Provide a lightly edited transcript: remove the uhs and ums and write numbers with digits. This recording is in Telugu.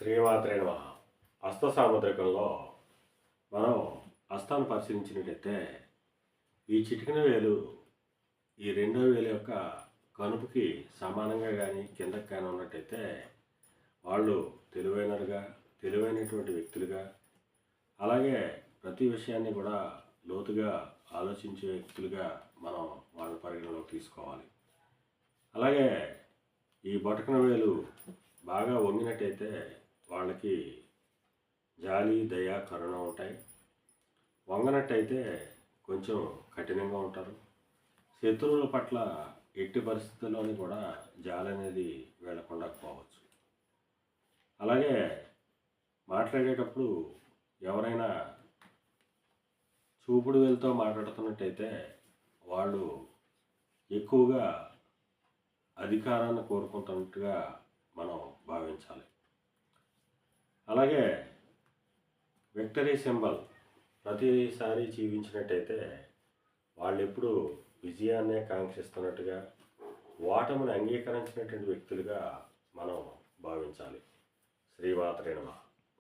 శ్రీమాత్రే నమః. హస్త సాముద్రికంలో మనం హస్తాన్ని పరిశీలించినట్టయితే ఈ చిటికెన వేలు ఈ రెండో వేలు యొక్క కనుపుకి సమానంగా కానీ కిందకి కానీ ఉన్నట్టయితే వాళ్ళు తెలివైనటువంటి వ్యక్తులుగా, అలాగే ప్రతి విషయాన్ని కూడా లోతుగా ఆలోచించే వ్యక్తులుగా మనం వాళ్ళ పరిగణలోకి తీసుకోవాలి. అలాగే ఈ బొటకన వేలు బాగా వంగినట్టయితే వాళ్ళకి జాలి, దయ, కరుణ ఉంటాయి. వంగనట్టయితే కొంచెం కఠినంగా ఉంటారు. శత్రువుల పట్ల ఎట్టి పరిస్థితుల్లోని కూడా జాలి అనేది వీళ్ళకుండా పోవచ్చు. అలాగే మాట్లాడేటప్పుడు ఎవరైనా చూపుడు వేలుతో మాట్లాడుతున్నట్టయితే వాళ్ళు ఎక్కువగా అధికారాన్ని కోరుకుంటున్నట్టుగా మనం భావించాలి. అలాగే విక్టరీ సింబల్ ప్రతిసారి జీవించినట్టయితే వాళ్ళు ఎప్పుడు విజయాన్నే కాంక్షిస్తున్నట్టుగా, ఓటమిని అంగీకరించినటువంటి వ్యక్తులుగా మనం భావించాలి. శ్రీమాత్రే నమః.